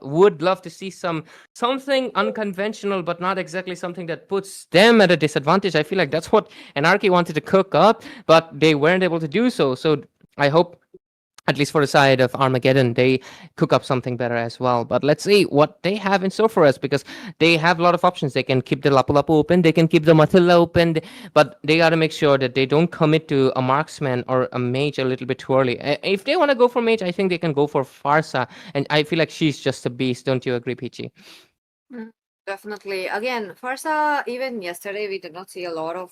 would love to see something unconventional, but not exactly something that puts them at a disadvantage. I feel like that's what Anarchy wanted to cook up, but they weren't able to do so. So I hope, at least for the side of Armageddon, they cook up something better as well. But let's see what they have in store for us, because they have a lot of options. They can keep the Lapu Lapu open, they can keep the Matilla open, but they got to make sure that they don't commit to a marksman or a mage a little bit too early. If they want to go for mage, I think they can go for Farsa, and I feel like she's just a beast. Don't you agree, Peachy? Mm, Definitely. Again, Farsa, even yesterday, we did not see a lot of,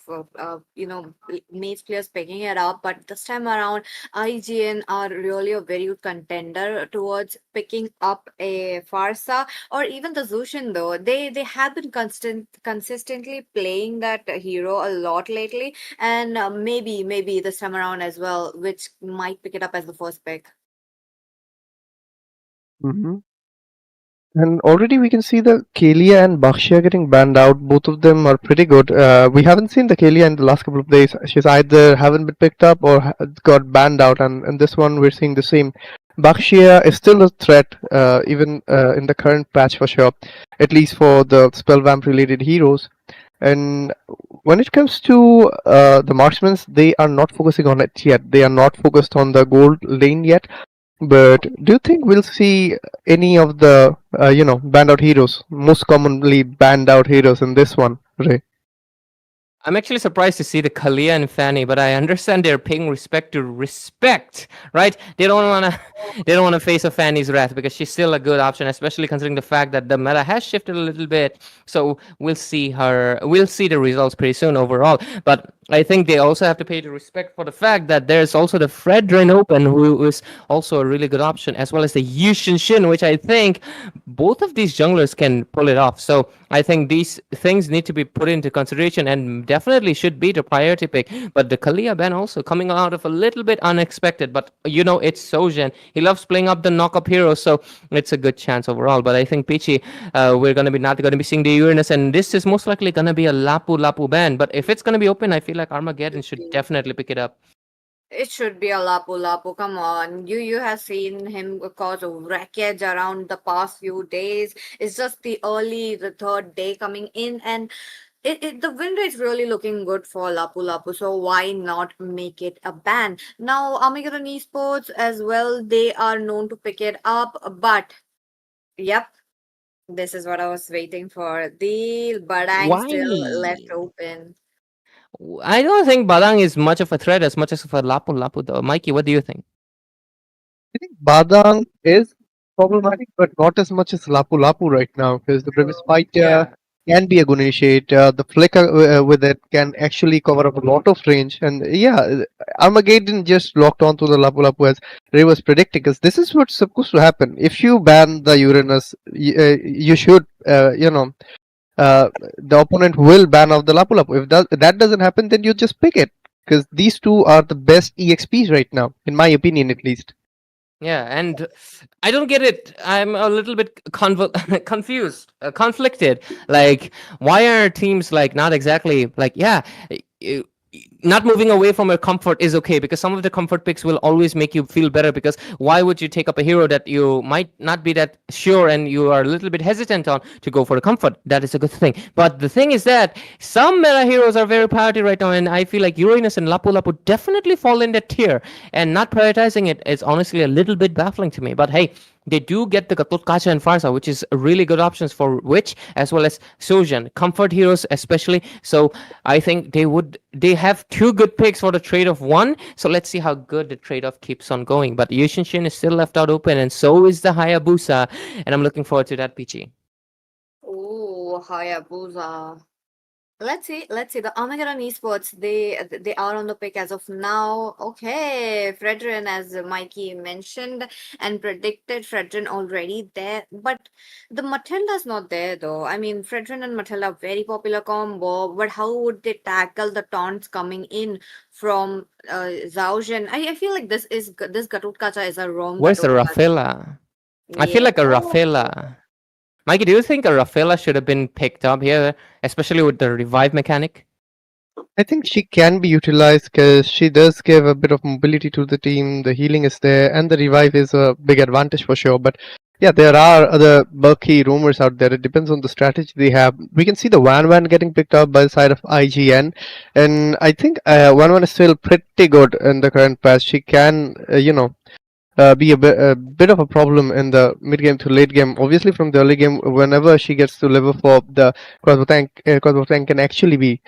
mage players picking it up. But this time around, IGN are really a very good contender towards picking up a Farsa or even the Zushin, though. They have been consistently playing that hero a lot lately. And maybe this time around as well, which might pick it up as the first pick. Hmm. And already we can see the Kalia and Bakshia getting banned out. Both of them are pretty good. We haven't seen the Kalia in the last couple of days. She's either haven't been picked up or got banned out. And in this one, we're seeing the same. Bakshia is still a threat, even in the current patch for sure, at least for the spellvamp related heroes. And when it comes to the marksmen, they are not focusing on it yet. They are not focused on the gold lane yet. But do you think we'll see any of the banned out heroes, most commonly banned out heroes in this one, Ray? I'm actually surprised to see the Kalia and Fanny, but I understand they're paying respect to respect, right? They don't wanna they don't wanna face a Fanny's wrath, because she's still a good option, especially considering the fact that the meta has shifted a little bit. So we'll see the results pretty soon overall. But I think they also have to pay the respect for the fact that there's also the Fredrin Open, who is also a really good option, as well as the Yushin Shin, which I think both of these junglers can pull it off. So I think these things need to be put into consideration and definitely should be the priority pick. But the Kalia ban also coming out of a little bit unexpected. But it's Sojan. He loves playing up the knock-up heroes, so it's a good chance overall. But I think Peachy, we're gonna be not gonna be seeing the Uranus, and this is most likely gonna be a Lapu Lapu ban. But if it's gonna be open, I feel like Armageddon should definitely pick it up. It should be a Lapu Lapu. Come on. You have seen him cause wreckage around the past few days. It's just the third day coming in, and the win rate's really looking good for Lapu Lapu. So why not make it a ban? Now, Armageddon Esports as well, they are known to pick it up, but yep, this is what I was waiting for. The Badang Why? still left open. I don't think Badang is much of a threat as much as of a Lapu Lapu, though. Mikey, what do you think? I think Badang is problematic, but not as much as Lapu Lapu right now, because the previous fight Yeah. can be a good initiate. The flick with it can actually cover up a lot of range. And Armageddon just locked onto the Lapu Lapu as Ray was predicting, because this is what's supposed to happen. If you ban the Uranus, you should, the opponent will ban off the Lapu Lapu. If that doesn't happen, then you just pick it. Because these two are the best EXPs right now, in my opinion at least. Yeah, and I don't get it. I'm a little bit confused, conflicted. Like, why are teams like not exactly like, yeah, y- not moving away from your comfort is okay, because some of the comfort picks will always make you feel better. Because why would you take up a hero that you might not be that sure and you are a little bit hesitant on to go for the comfort? That is a good thing. But the thing is that some meta heroes are very priority right now, and I feel like Uranus and Lapu Lapu definitely fall in that tier, and not prioritizing it is honestly a little bit baffling to me. But hey, they do get the Gatut Kacha and Farsa, which is really good options for Witch as well as Sojan. Comfort heroes especially. So I think they have two good picks for the trade of one. So let's see how good the trade off keeps on going. But Yushin Shin is still left out open, and so is the Hayabusa. And I'm looking forward to that, Peachy. Oh, Hayabusa. Let's see. The Armageddon Esports, they are on the pick as of now. Okay, Fredrin, as Mikey mentioned and predicted, Fredrin already there, but the Matilda's not there though. I mean, Fredrin and Matilda very popular combo, but how would they tackle the taunts coming in from Zaujin? I feel like this Gatut Kacha is a wrong Where's the Gatut Kacha. Rafaela? I feel Yeah. like a Oh. Rafaela. Mikey, do you think a Rafaela should have been picked up here, especially with the revive mechanic? I think she can be utilized because she does give a bit of mobility to the team. The healing is there, and the revive is a big advantage for sure. But Yeah, there are other bulky rumors out there. It depends on the strategy they have. We can see the Van getting picked up by the side of IGN, and I think Van is still pretty good in the current patch. She can, be a bit of a problem in the mid game to late game. Obviously, from the early game, whenever she gets to level 4, the crossbow tank can actually be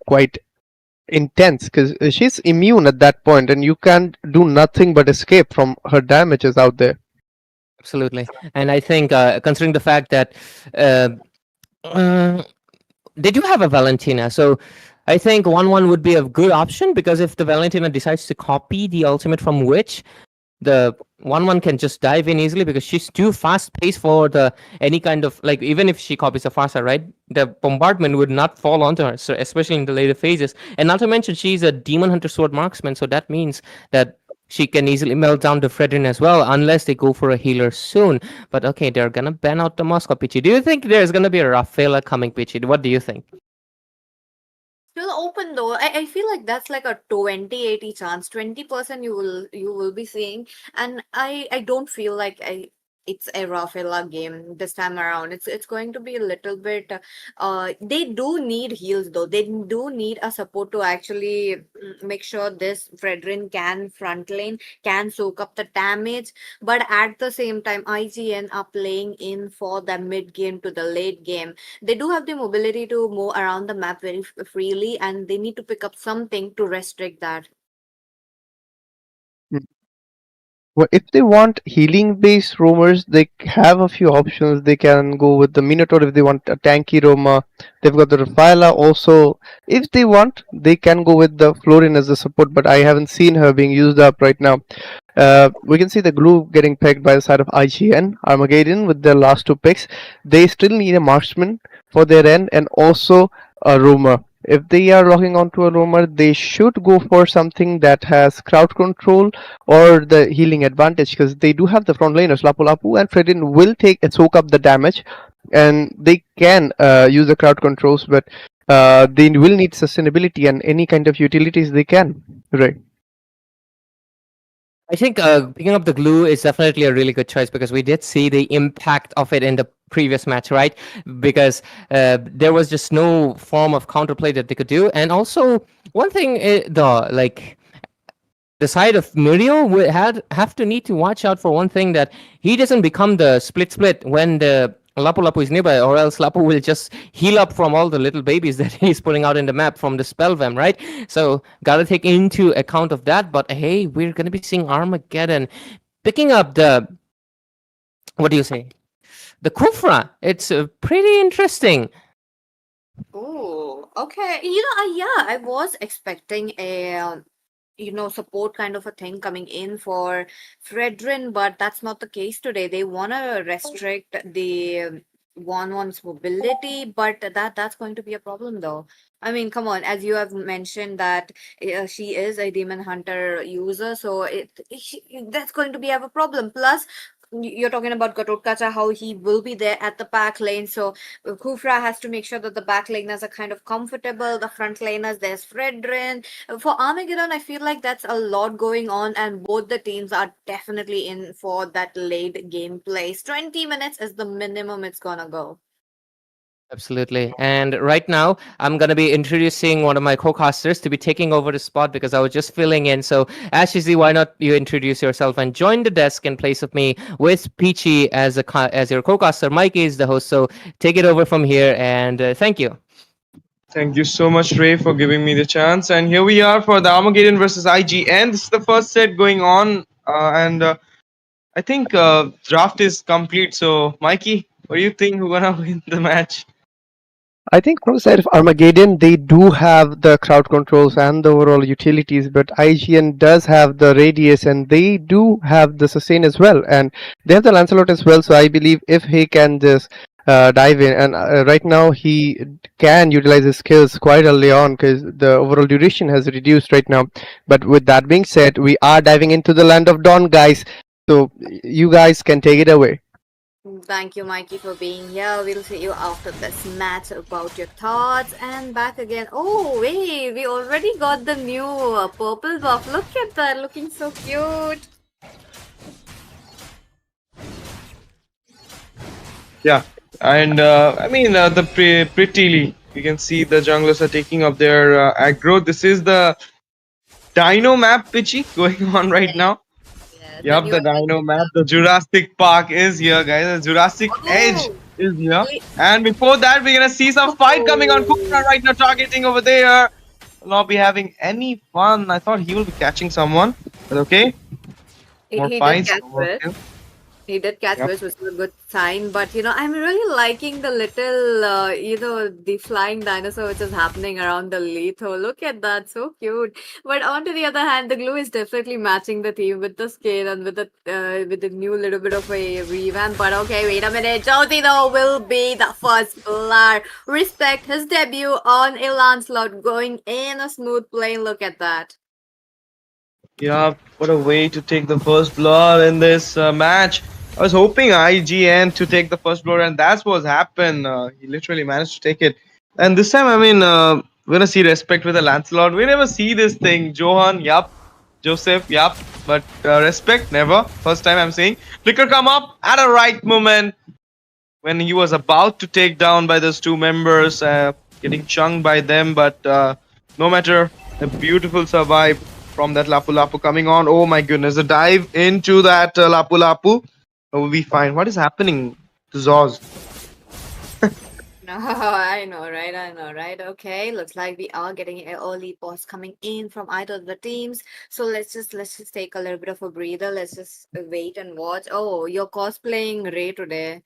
quite intense because she's immune at that point, and you can't do nothing but escape from her damages out there. Absolutely. And I think, considering the fact that uh, uh, they do have a Valentina, so I think 1-1 would be a good option, because if the Valentina decides to copy the ultimate from Witch, the 1-1 can just dive in easily, because she's too fast paced for the any kind of, like, even if she copies a faster, right, the bombardment would not fall onto her, so especially in the later phases. And not to mention, she's a demon hunter sword marksman, so that means that she can easily melt down the Fredrin as well, unless they go for a healer soon. But okay, they're gonna ban out the Moscow, Pichi. Do you think there's gonna be a Rafaela coming, Pichi? What do you think? Still open though. I feel like that's like a 20-80 chance. 20% you will be seeing. And I don't feel like it's a Rafaela game this time around. It's going to be a little bit they do need heals though. They do need a support to actually make sure this Fredrin can front lane, can soak up the damage. But at the same time, IGN are playing in for the mid game to the late game. They do have the mobility to move around the map very freely, and they need to pick up something to restrict that. Well, if they want healing based roamers, they have a few options. They can go with the Minotaur if they want a tanky roamer. They've got the Rafaela also. If they want, they can go with the Florin as the support, but I haven't seen her being used up right now. We can see the glue getting pegged by the side of IGN, Armageddon with their last two picks. They still need a marksman for their end and also a roamer. If they are locking onto a roamer, they should go for something that has crowd control or the healing advantage, because they do have the front laners Lapu Lapu and Fredin will take and soak up the damage, and they can use the crowd controls, but they will need sustainability and any kind of utilities they can. Right. I think picking up the glue is definitely a really good choice, because we did see the impact of it in the previous match, right? Because there was just no form of counterplay that they could do. And also, one thing, the side of Muriel would have to need to watch out for one thing, that he doesn't become the split when the Lapu Lapu is nearby, or else Lapu will just heal up from all the little babies that he's putting out in the map from the spellvam, right? So gotta take into account of that. But hey, we're gonna be seeing Armageddon picking up the, what do you say, the Kufra. It's pretty interesting. Oh, okay. Yeah, I was expecting a support kind of a thing coming in for Fredrin, but that's not the case today. They want to restrict the one's mobility, but that's going to be a problem though. I mean, come on, as you have mentioned that she is a demon hunter user, so that's going to be have a problem. Plus, you're talking about Gatotkacha, how he will be there at the back lane. So Kufra has to make sure that the back laners are kind of comfortable. The front laners, there's Fredrin. For Armageddon, I feel like that's a lot going on, and both the teams are definitely in for that late game plays. 20 minutes is the minimum it's gonna go. Absolutely. And right now, I'm going to be introducing one of my co-casters to be taking over the spot, because I was just filling in. So, Ashizi, why not you introduce yourself and join the desk in place of me with Peachy as your co-caster. Mike is the host, so take it over from here, and thank you. Thank you so much, Ray, for giving me the chance. And here we are for the Armageddon versus IGN. This is the first set going on, and I think draft is complete. So, Mikey, what do you think? Who's gonna win the match? I think from the side of Armageddon, they do have the crowd controls and the overall utilities, but IGN does have the radius and they do have the sustain as well, and they have the Lancelot as well. So I believe if he can just dive in, and right now he can utilize his skills quite early on because the overall duration has reduced right now. But with that being said, we are diving into the land of Dawn, guys. So you guys can take it away. Thank you, Mikey, for being here. We'll see you after this match about your thoughts. And back again. Oh, wait, we already got the new purple buff. Look at that, looking so cute. Yeah, and I mean prettily you can see the junglers are taking up their aggro. This is the Dino map, Pitchy, going on right now. Yeah, the Yup, new the Dino map. The Jurassic Park is here, guys. The Jurassic Edge Oh, is here. le- And before that, we're gonna see some fight coming on oh, Kukra right now, targeting over there. Will not be having any fun. I thought he will be catching someone, but okay. More he did fights, catch more it. kills. He did catch Yep. fish, which is a good sign. But I'm really liking the little, the flying dinosaur which is happening around the Letho. Look at that, so cute. But on to the other hand, the glue is definitely matching the theme with the scale and with the new little bit of a revamp. But okay, wait a minute. Jyoti though will be the first player. Respect his debut on a Lancelot, going in a smooth plane. Look at that. Yeah, what a way to take the first blood in this match. I was hoping IGN to take the first blood, and that's what's happened. He literally managed to take it. And this time, I mean, we're gonna see respect with the Lancelot. We never see this thing. Johan, yup. Joseph, yup. But respect, never. First time I'm saying. Flicker come up at a right moment when he was about to take down by those two members, getting chunked by them. But no matter, a beautiful survive from that Lapu Lapu coming on. Oh my goodness, the dive into that Lapu Lapu will be fine. What is happening to Zoz? No, I know, right? I know, right? Okay, looks like we are getting an early pause coming in from either of the teams. So let's just take a little bit of a breather. Let's just wait and watch. Oh, you're cosplaying Ray today.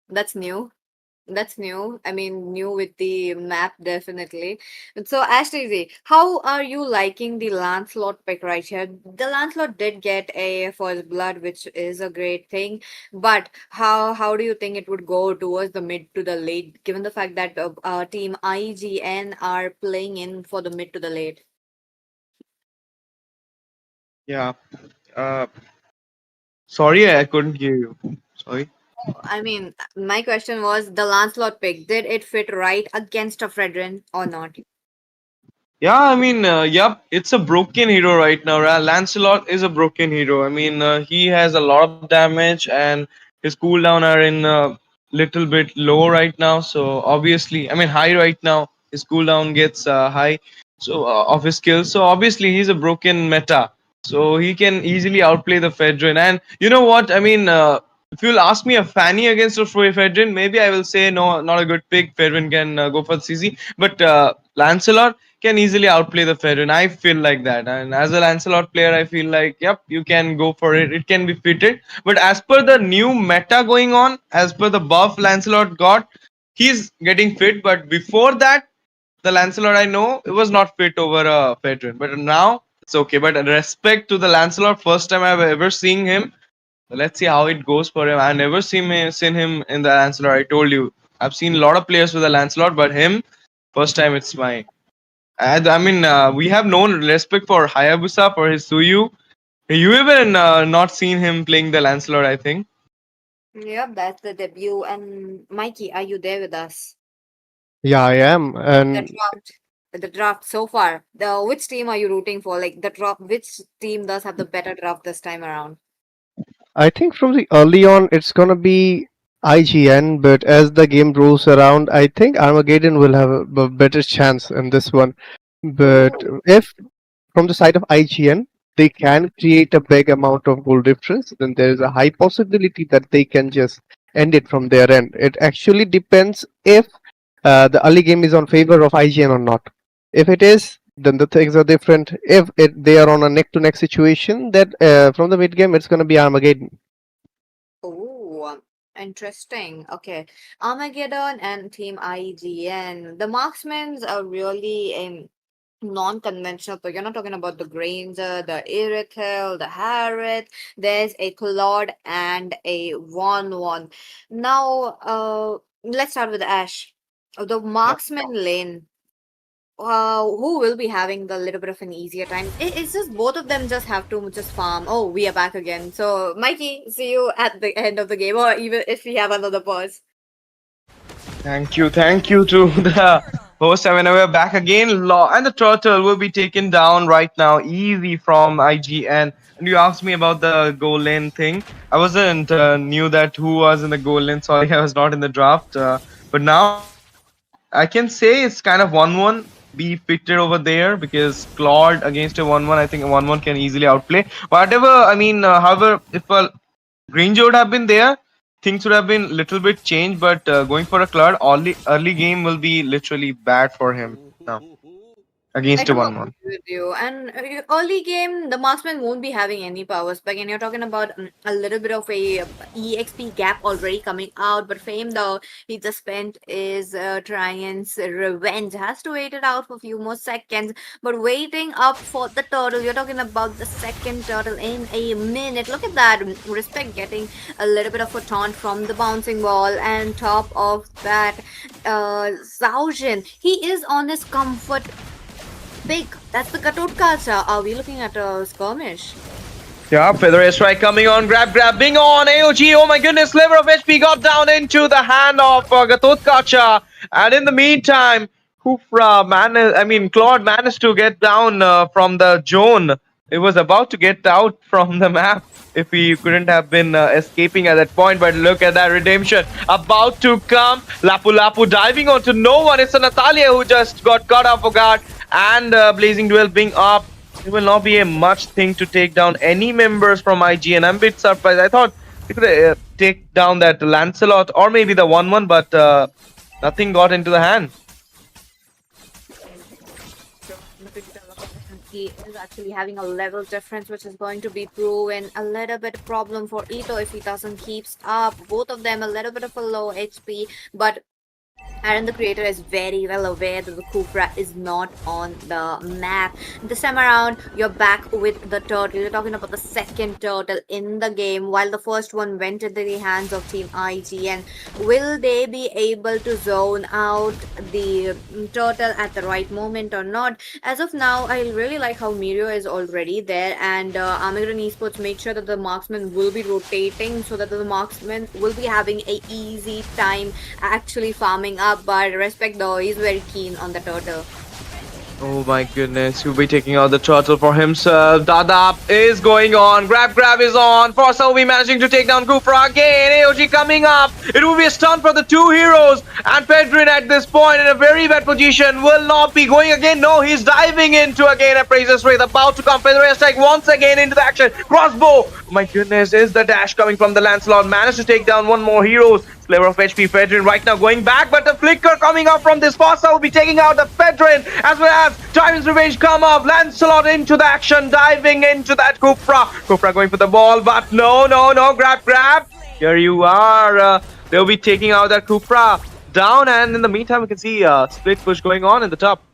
That's new. That's new. I mean, new with the map, definitely. So, Ashley, how are you liking the Lancelot pick right here? The Lancelot did get a first blood, which is a great thing. But how do you think it would go towards the mid to the late, given the fact that team IGN are playing in for the mid to the late? Yeah. Uh, sorry, I couldn't hear you. Sorry. I mean, my question was the Lancelot pick. Did it fit right against a Fredrin or not? Yeah, I mean, yep, it's a broken hero right now. Lancelot is a broken hero. I mean, he has a lot of damage, and his cooldown are in little bit low right now. So obviously, I mean, high right now. His cooldown gets high, so of his skills. So obviously, he's a broken meta. So he can easily outplay the Fedrin. And you know what? I mean, if you'll ask me a Fanny against a Fedrin, maybe I will say no, not a good pick. Fedrin can go for the CC, but Lancelot can easily outplay the Ferrin. I feel like that. And as a Lancelot player, I feel like, yep, you can go for it. It can be fitted. But as per the new meta going on, as per the buff Lancelot got, he's getting fit. But before that, the Lancelot I know, it was not fit over a Ferrin. But now, it's okay. But respect to the Lancelot, first time I've ever seen him. Let's see how it goes for him. I've never seen him in the Lancelot. I told you. I've seen a lot of players with the Lancelot, but him, first time it's my. And I mean, we have known respect for Hayabusa for his Suyu. You even not seen him playing the Lancelot, I think. Yep, that's the debut. And Mikey, are you there with us? Yeah, I am. The And draft, the draft so far. The which team are you rooting for? Like the draft, which team does have the better draft this time around? I think from the early on, it's gonna be IGN, but as the game rolls around, I think Armageddon will have a better chance in this one. But Oh, if from the side of IGN, they can create a big amount of goal difference, then there is a high possibility that they can just end it from their end. It actually depends if the early game is on favor of IGN or not. If it is, then the things are different. If they are on a neck to neck situation, that from the mid game, it's going to be Armageddon. oh, interesting. Okay, Armageddon and Team IGN. The marksmen are really non-conventional, but you're not talking about the Granger, the Irithel, the Harriet. There's a Claude and a One. Now, let's start with Ash. The marksman lane. Who will be having the little bit of an easier time? It's just both of them just have to just farm. Oh, we are back again. So, Mikey, see you at the end of the game, or even if we have another pause. Thank you to the Host, I mean, we're back again. And the turtle will be taken down right now, easy from IGN. And you asked me about the goal lane thing. I wasn't knew that who was in the goal lane. Sorry, I was not in the draft. But now I can say it's kind of 1-1. Be fitted over there because Claude against a 1-1, I think a 1-1 can easily outplay. Whatever, I mean, however, if a Granger would have been there, things would have been little bit changed. But going for a Claude, early game will be literally bad for him now I against a do 1-1. agree with you. And early game, the marksman won't be having any powers. But again, you're talking about a little bit of a EXP gap already coming out. But Fame, though, he just spent his Trian's revenge. Has to wait it out for a few more seconds. But waiting up for the turtle, you're talking about the second turtle in a minute. Look at that. Respect getting a little bit of a taunt from the bouncing ball. And top of that, Zaujin, he is on his comfort pick. That's the cutout culture. Are we looking at a skirmish? Yeah, Feather Strike coming on, grabbing on AOG. Oh my goodness, sliver of HP got down into the hand of Gatotkacha. And in the meantime, Claude managed to get down from the zone. It was about to get out from the map if he couldn't have been escaping at that point. But look at that redemption about to come. Lapu Lapu diving onto no one. It's a Natalia who just got caught off guard. And Blazing Duel being up. It will not be a much thing to take down any members from IGN. I'm a bit surprised. I thought they could take down that Lancelot or maybe the 1-1, but nothing got into the hand. He is actually having a level difference, which is going to be proven a little bit problem for Ito if he doesn't keeps up. Both of them a little bit of a low HP, but Aaron the creator is very well aware that the Kufra is not on the map. This time around, you're back with the turtle. You're talking about the second turtle in the game, while the first one went into the hands of Team IGN. Will they be able to zone out the turtle at the right moment or not? As of now, I really like how Mirio is already there, and Armageddon Esports made sure that the marksman will be rotating so that the marksman will be having a easy time actually farming up. But Respect, though, he's very keen on the turtle. Oh my goodness, he'll be taking out the turtle for himself. Dada is going on. Grab is on. Forza will be managing to take down Kufra again. AOG coming up. It will be a stun for the two heroes. And Pedrin at this point in a very bad position. Will not be going again. No, he's diving into again a Praises Wraith. About to come. Feather Strike once again into the action. Crossbow. Oh my goodness, is the dash coming from the Lancelot. Managed to take down one more heroes. Sliver of HP Pedrin right now going back, but the flicker coming up from this Forza will be taking out the Pedrin, as well as Diamond's Revenge come up. Lancelot into the action, diving into that Kufra. Kufra going for the ball, but no, grab. Here you are. They'll be taking out that Kufra down, and in the meantime, we can see split push going on in the top.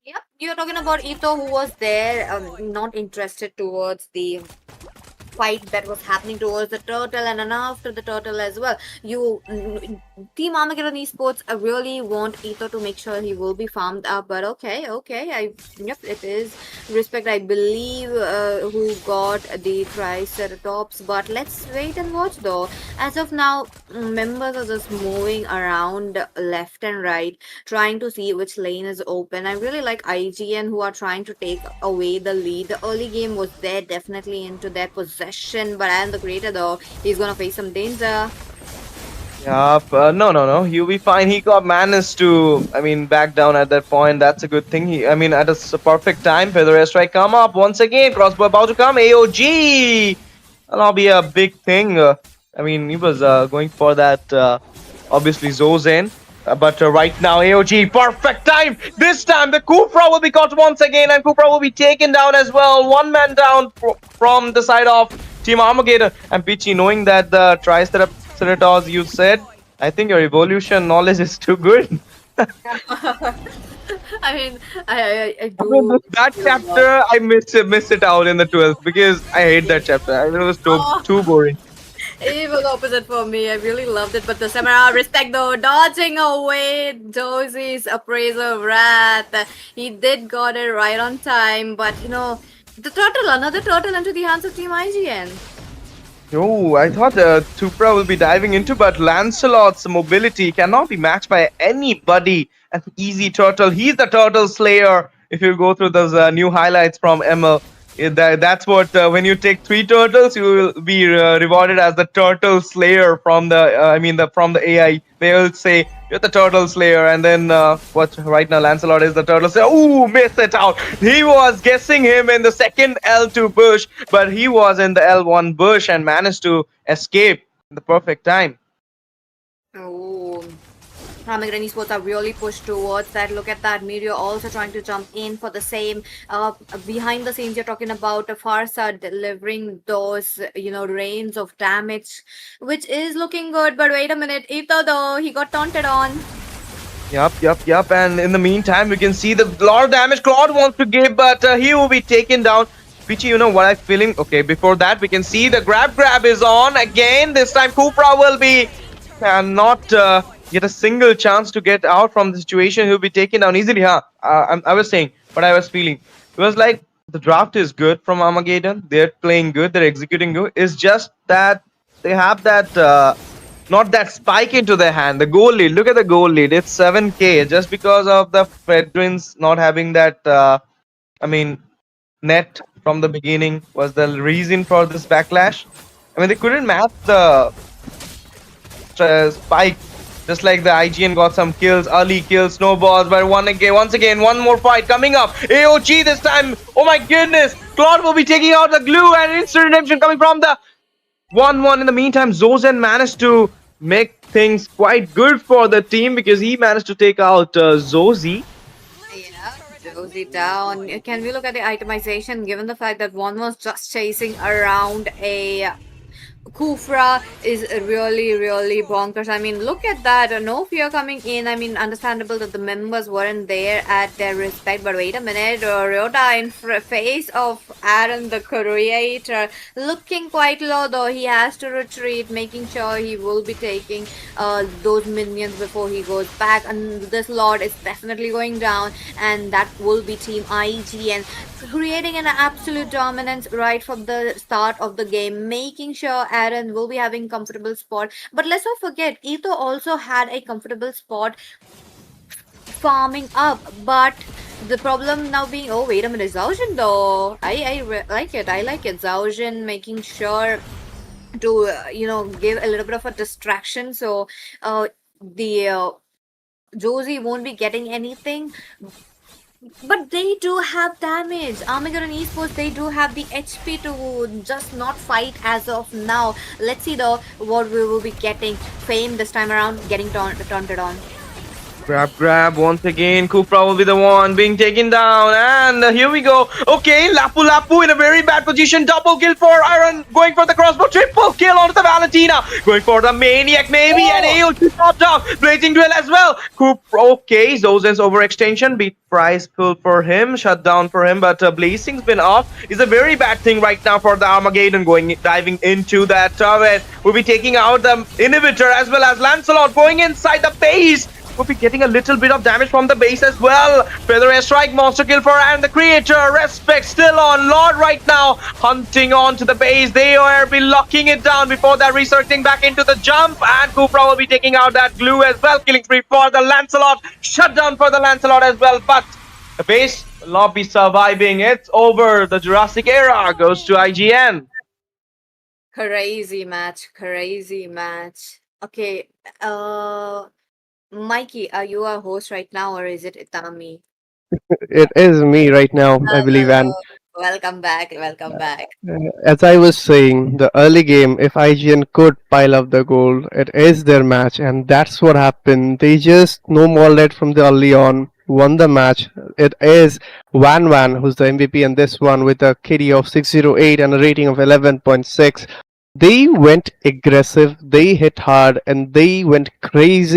Yep, you're talking about Ito, who was there, not interested towards the fight that was happening towards the turtle and then after the turtle as well. Team Armageddon Esports really want Ito to make sure he will be farmed up, but okay, yep, it is Respect, I believe, who got the Triceratops, but let's wait and watch though. As of now, members are just moving around left and right, trying to see which lane is open. I really like IGN, who are trying to take away the lead. The early game was there, definitely into their possession, but I am the creator though. He's gonna face some danger. Yeah, no. He'll be fine. He got managed to, back down at that point. That's a good thing. At a perfect time. Feather Strike come up once again. Crossbow about to come. AOG! That'll be a big thing. He was going for that, obviously, Zozen. But right now, AOG, perfect time! This time, the Kufra will be caught once again, and Kufra will be taken down as well. One man down from the side of Team Armageddon. And Pichi, knowing that the Triceratops you said, I think your evolution knowledge is too good. I do. That chapter, I missed it out in the 12th because I hate that chapter. It was too boring. It was opposite for me. I really loved it, but the Samara Respect though, dodging away Josie's Appraiser Wrath. He did got it right on time, but the turtle, another turtle into the hands of Team IGN. Oh, I thought Tupra will be diving into, but Lancelot's mobility cannot be matched by anybody. An easy turtle. He's the turtle slayer. If you go through those new highlights from ML, that's what when you take 3 turtles, you will be rewarded as the turtle slayer from the from the AI. They will say you're the turtle slayer, and then what? Right now, Lancelot is the turtle slayer. Ooh, miss it out. He was guessing him in the second L2 bush, but he was in the L1 bush and managed to escape in the perfect time. Oh, Armageddon Esports are really pushed towards that. Look at that. Meteor also trying to jump in for the same. Behind the scenes, you're talking about Farsa delivering those, rains of damage, which is looking good. But wait a minute. Ether, though, he got taunted on. Yup. And in the meantime, we can see the lot of damage Claude wants to give, but he will be taken down. Pichi, you know what I'm feeling? Okay, before that, we can see the grab is on again. This time, Kupra will be cannot get a single chance to get out from the situation. He'll be taken down easily, huh? I was saying, what I was feeling. It was like the draft is good from Armageddon. They're playing good. They're executing good. It's just that they have that not that spike into their hand. The goal lead. Look at the goal lead. It's 7K just because of the Fedrins not having that. Net from the beginning was the reason for this backlash. I mean, they couldn't match the spike. Just like the IGN got some kills, early kills, snowballs, but once again, one more fight coming up. AOG this time. Oh my goodness. Claude will be taking out the glue and instant redemption coming from the 1-1. In the meantime, Zozen managed to make things quite good for the team because he managed to take out Zozy. Yeah, Josie down. Can we look at the itemization given the fact that one was just chasing around a Kufra is really, really bonkers. I mean, look at that. No fear coming in. I mean, understandable that the members weren't there at their respect. But wait a minute. Ryota in face of Aaron, the creator, looking quite low though. He has to retreat, making sure he will be taking those minions before he goes back. And this Lord is definitely going down. And that will be Team IGN, creating an absolute dominance right from the start of the game, making sure Aaron will be having comfortable spot. But let's not forget, Etho also had a comfortable spot farming up. But the problem now being, oh wait a minute, Zaujin though, I like it. I like it. Zaujin making sure to give a little bit of a distraction, so the Josie won't be getting anything. But they do have damage. Armageddon Esports, they do have the HP to just not fight as of now. Let's see though what we will be getting. Fame this time around getting taunted on. Grab once again. Kupra will be the one being taken down. And here we go. Okay, Lapu in a very bad position. Double kill for Iron. Going for the crossbow. Triple kill onto the Valentina. Going for the Maniac maybe. And AOT popped up. Blazing Duel as well. Kupra, okay. Zozen's overextension. Beat price pull for him. Shut down for him. But Blazing's been off. Is a very bad thing right now for the Armageddon. Diving into that turret. We'll be taking out the inhibitor as well as Lancelot going inside the base. Will be getting a little bit of damage from the base as well. Feather airstrike, monster kill for and the creator. Respect still on Lord right now, hunting on to the base. They will be locking it down before that resurging back into the jump. And Kupra will be taking out that glue as well. Killing spree for the Lancelot. Shut down for the Lancelot as well. But the base will not be surviving. It's over. The Jurassic era goes to IGN. Crazy match. Okay, Mikey, are you a host right now or is it Itami? It is me right now, I believe. And Welcome back. as I was saying, the early game, if IGN could pile up the goal, it is their match, and that's what happened. They just no more led from the early on, won the match. It is Van who's the MVP in this one with a KD of 608 and a rating of 11.6. They went aggressive, they hit hard, and they went crazy.